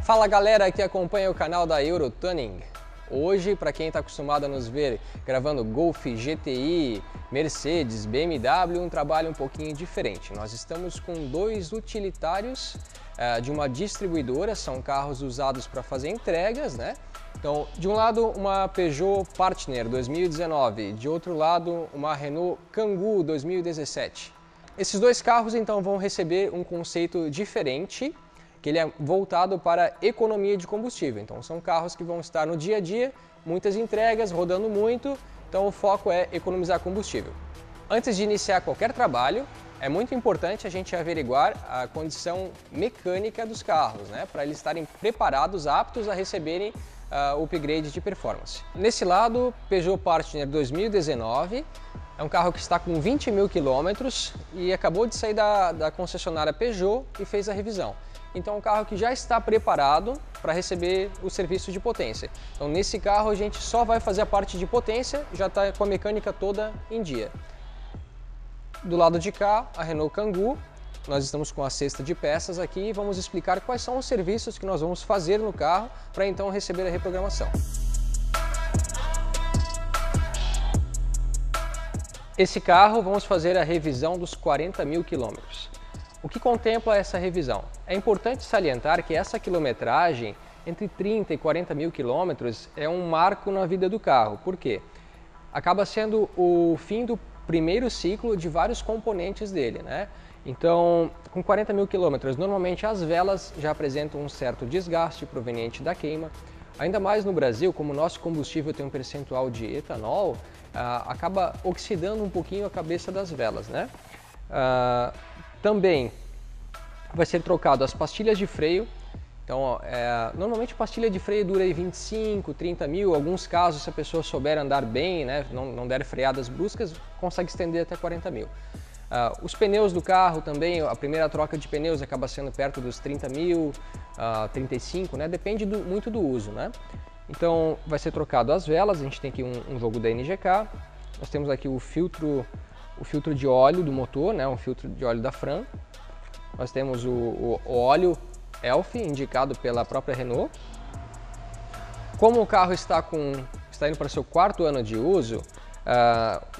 Fala galera que acompanha o canal da Eurotuning. Hoje, para quem está acostumado a nos ver gravando Golf, GTI, Mercedes, BMW, um trabalho um pouquinho diferente. Nós estamos com dois utilitários de uma distribuidora, são carros usados para fazer entregas, né? Então, de um lado uma Peugeot Partner 2019, de outro lado uma Renault Kangoo 2017. Esses dois carros então vão receber um conceito diferente, que ele é voltado para economia de combustível. Então são carros que vão estar no dia a dia, muitas entregas, rodando muito, então o foco é economizar combustível. Antes de iniciar qualquer trabalho, é muito importante a gente averiguar a condição mecânica dos carros, né, para eles estarem preparados, aptos a receberem o upgrade de performance. Nesse lado, Peugeot Partner 2019, é um carro que está com 20 mil quilômetros e acabou de sair da concessionária Peugeot e fez a revisão. Então é um carro que já está preparado para receber o serviço de potência. Então nesse carro a gente só vai fazer a parte de potência, já está com a mecânica toda em dia. Do lado de cá, a Renault Kangoo, nós estamos com a cesta de peças aqui e vamos explicar quais são os serviços que nós vamos fazer no carro para então receber a reprogramação. Esse carro vamos fazer a revisão dos 40 mil quilômetros. O que contempla essa revisão? É importante salientar que essa quilometragem, entre 30 e 40 mil quilômetros, é um marco na vida do carro. Por quê? Acaba sendo o fim do primeiro ciclo de vários componentes dele, né? Então, com 40 mil quilômetros, normalmente as velas já apresentam um certo desgaste proveniente da queima. Ainda mais no Brasil, como o nosso combustível tem um percentual de etanol, acaba oxidando um pouquinho a cabeça das velas, né? Também vai ser trocado as pastilhas de freio. Então, normalmente pastilha de freio dura aí 25, 30 mil. Em alguns casos, se a pessoa souber andar bem, né, não der freadas bruscas, consegue estender até 40 mil. Os pneus do carro também, a primeira troca de pneus acaba sendo perto dos 30 mil, 35, né, depende muito do uso, né? Então, vai ser trocado as velas, a gente tem aqui um logo da NGK. Nós temos aqui o filtro de óleo do motor, né, um filtro de óleo da Fram. Nós temos o óleo Elf, indicado pela própria Renault. Como o carro está indo para o seu 4º ano de uso,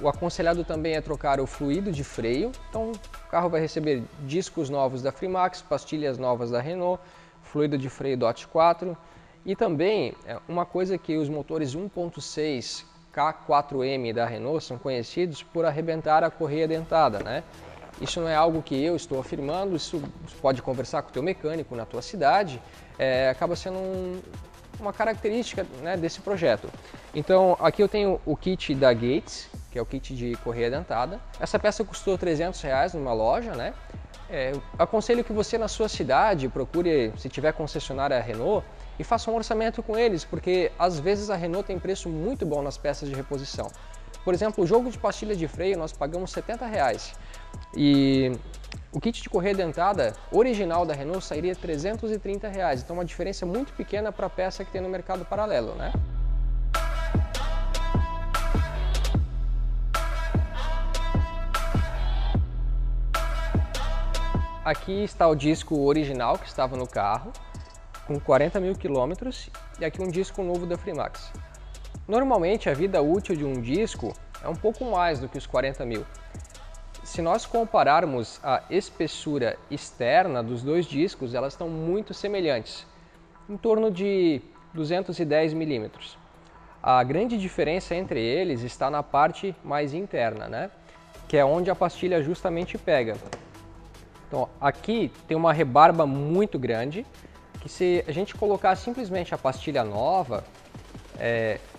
o aconselhado também é trocar o fluido de freio. Então o carro vai receber discos novos da Fremax, pastilhas novas da Renault, fluido de freio DOT 4 e também uma coisa que os motores 1.6 K4M da Renault são conhecidos por arrebentar a correia dentada, né? Isso não é algo que eu estou afirmando, isso você pode conversar com o teu mecânico na tua cidade, acaba sendo uma característica, né, desse projeto. Então aqui eu tenho o kit da Gates, que é o kit de correia dentada. Essa peça custou R$300 numa loja, né? Eu aconselho que você na sua cidade procure, se tiver concessionária Renault, e faça um orçamento com eles, porque às vezes a Renault tem preço muito bom nas peças de reposição. Por exemplo, o jogo de pastilha de freio nós pagamos R$70 e o kit de correia dentada original da Renault sairia R$330, então uma diferença muito pequena para a peça que tem no mercado paralelo, né? Aqui está o disco original que estava no carro, com 40 mil quilômetros, e aqui um disco novo da Fremax. Normalmente a vida útil de um disco é um pouco mais do que os 40 mil. Se nós compararmos a espessura externa dos dois discos, elas estão muito semelhantes, em torno de 210 milímetros. A grande diferença entre eles está na parte mais interna, né? Que é onde a pastilha justamente pega. Então aqui tem uma rebarba muito grande, que se a gente colocar simplesmente a pastilha nova,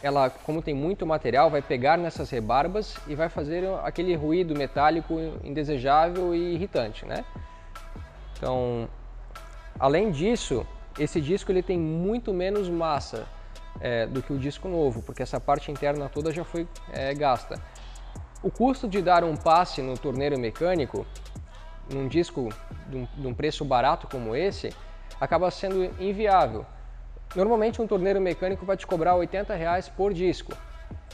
ela, como tem muito material, vai pegar nessas rebarbas e vai fazer aquele ruído metálico indesejável e irritante, né? Então, além disso, esse disco ele tem muito menos massa do que o disco novo, porque essa parte interna toda já foi gasta. O custo de dar um passe no torneiro mecânico, num disco de um preço barato como esse, acaba sendo inviável. Normalmente um torneiro mecânico vai te cobrar R$80 por disco,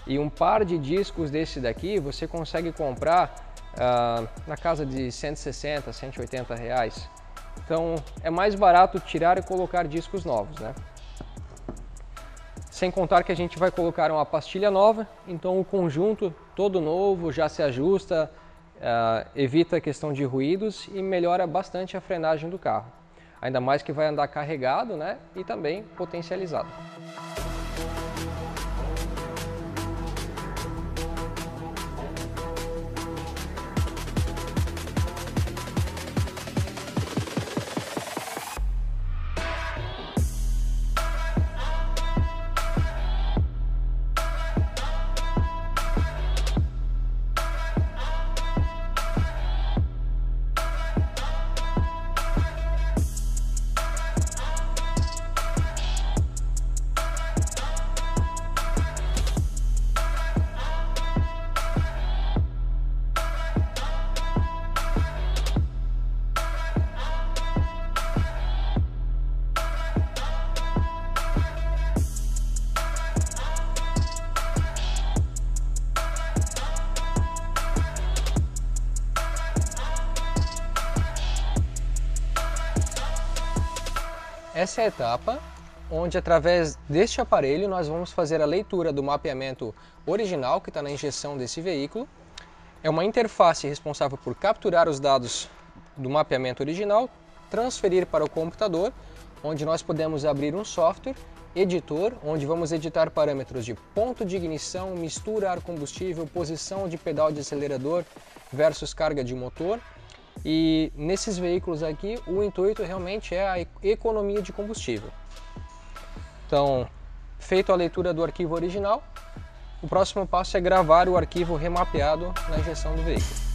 e um par de discos desse daqui você consegue comprar na casa de R$160, R$180. Então é mais barato tirar e colocar discos novos, né? Sem contar que a gente vai colocar uma pastilha nova, então o conjunto todo novo já se ajusta, evita a questão de ruídos e melhora bastante a frenagem do carro. Ainda mais que vai andar carregado, né? E também potencializado. Essa é a etapa onde, através deste aparelho, nós vamos fazer a leitura do mapeamento original que está na injeção desse veículo. É uma interface responsável por capturar os dados do mapeamento original, transferir para o computador, onde nós podemos abrir um software, editor, onde vamos editar parâmetros de ponto de ignição, mistura ar-combustível, posição de pedal de acelerador versus carga de motor. E nesses veículos aqui, o intuito realmente é a economia de combustível. Então, feito a leitura do arquivo original, o próximo passo é gravar o arquivo remapeado na injeção do veículo.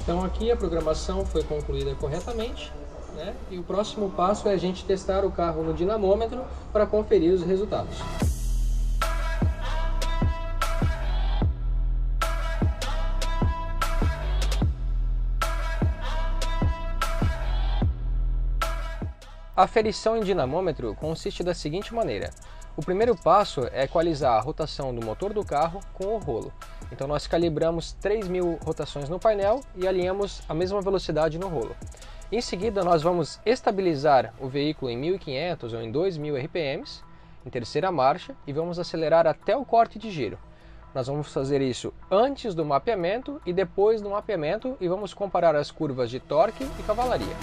Então aqui a programação foi concluída corretamente, né? E o próximo passo é a gente testar o carro no dinamômetro para conferir os resultados. A aferição em dinamômetro consiste da seguinte maneira. O primeiro passo é equalizar a rotação do motor do carro com o rolo. Então nós calibramos 3.000 rotações no painel e alinhamos a mesma velocidade no rolo. Em seguida nós vamos estabilizar o veículo em 1.500 ou em 2.000 RPMs, em terceira marcha, e vamos acelerar até o corte de giro. Nós vamos fazer isso antes do mapeamento e depois do mapeamento e vamos comparar as curvas de torque e cavalaria.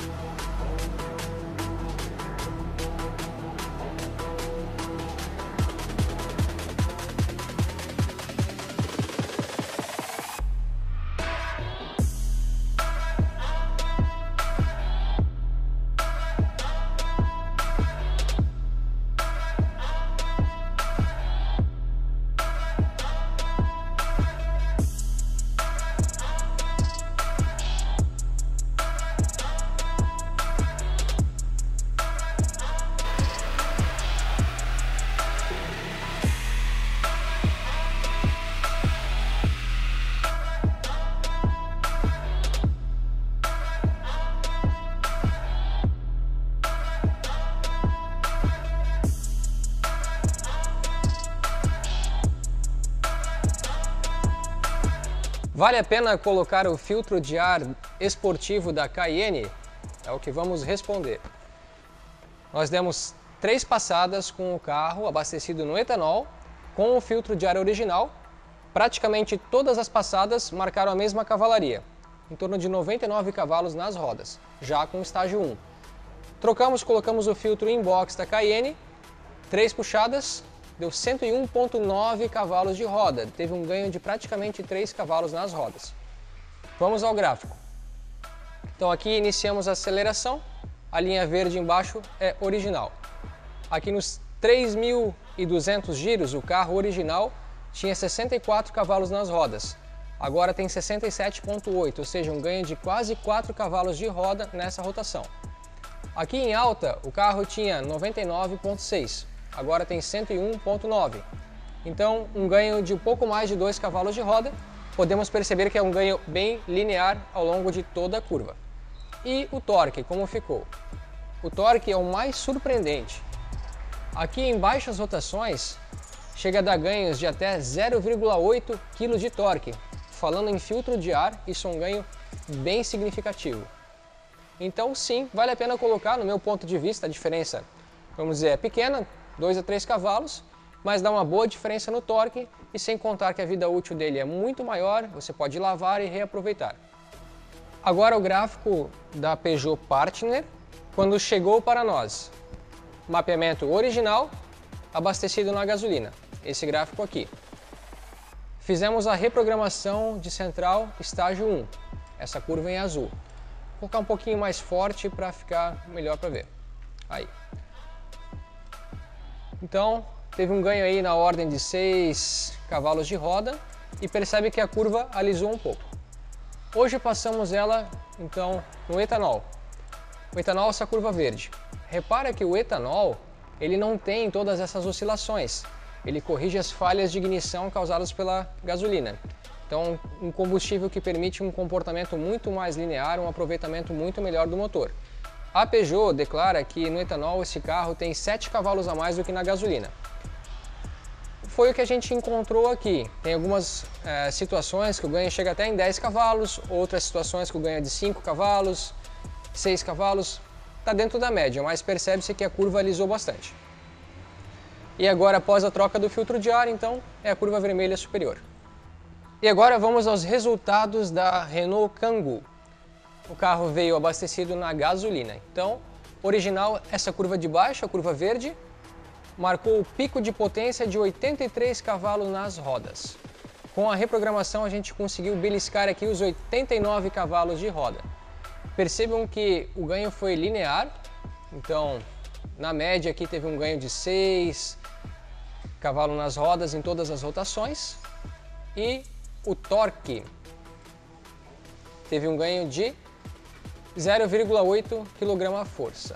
Vale a pena colocar o filtro de ar esportivo da Cayenne? É o que vamos responder. Nós demos 3 passadas com o carro abastecido no etanol, com o filtro de ar original. Praticamente todas as passadas marcaram a mesma cavalaria, em torno de 99 cavalos nas rodas, já com estágio 1. Colocamos o filtro inbox da Cayenne, 3 puxadas, deu 101,9 cavalos de roda, teve um ganho de praticamente 3 cavalos nas rodas. Vamos ao gráfico. Então aqui iniciamos a aceleração, a linha verde embaixo é original. Aqui nos 3.200 giros, o carro original tinha 64 cavalos nas rodas. agora tem 67,8, ou seja, um ganho de quase 4 cavalos de roda nessa rotação. Aqui em alta, o carro tinha 99,6, agora tem 101,9. Então, um ganho de um pouco mais de 2 cavalos de roda. Podemos perceber que é um ganho bem linear ao longo de toda a curva. E o torque, como ficou? O torque é o mais surpreendente. Aqui em baixas rotações, chega a dar ganhos de até 0,8 kg de torque. Falando em filtro de ar, isso é um ganho bem significativo. Então sim, vale a pena colocar, no meu ponto de vista, a diferença, vamos dizer, é pequena, 2 a 3 cavalos, mas dá uma boa diferença no torque e sem contar que a vida útil dele é muito maior, você pode lavar e reaproveitar. Agora o gráfico da Peugeot Partner, quando chegou para nós. Mapeamento original, abastecido na gasolina, esse gráfico aqui. Fizemos a reprogramação de central estágio 1, essa curva em azul. Vou colocar um pouquinho mais forte para ficar melhor para ver. Aí. Então, teve um ganho aí na ordem de 6 cavalos de roda e percebe que a curva alisou um pouco. Hoje passamos ela, então, no etanol. O etanol é essa curva verde. Repara que o etanol, ele não tem todas essas oscilações. Ele corrige as falhas de ignição causadas pela gasolina. Então, um combustível que permite um comportamento muito mais linear, um aproveitamento muito melhor do motor. A Peugeot declara que no etanol esse carro tem 7 cavalos a mais do que na gasolina. Foi o que a gente encontrou aqui. Tem algumas situações que o ganho chega até em 10 cavalos, outras situações que o ganho é de 5 cavalos, 6 cavalos. Está dentro da média, mas percebe-se que a curva alisou bastante. E agora, após a troca do filtro de ar, então, é a curva vermelha superior. E agora vamos aos resultados da Renault Kangoo. O carro veio abastecido na gasolina. Então, original, essa curva de baixo, a curva verde, marcou o pico de potência de 83 cavalos nas rodas. Com a reprogramação a gente conseguiu beliscar aqui os 89 cavalos de roda. Percebam que o ganho foi linear, então na média aqui teve um ganho de 6 cavalos nas rodas em todas as rotações e o torque teve um ganho de 0,8 kgf.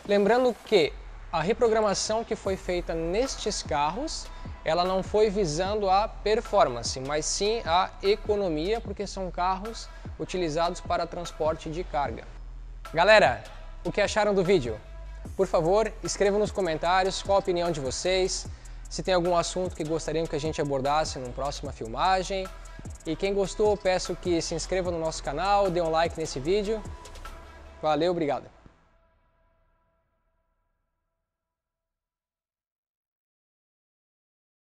Lembrando que a reprogramação que foi feita nestes carros, ela não foi visando a performance, mas sim a economia, porque são carros utilizados para transporte de carga. Galera, o que acharam do vídeo? Por favor, escrevam nos comentários qual a opinião de vocês, se tem algum assunto que gostariam que a gente abordasse numa próxima filmagem. E quem gostou, peço que se inscreva no nosso canal, dê um like nesse vídeo. Valeu, obrigado!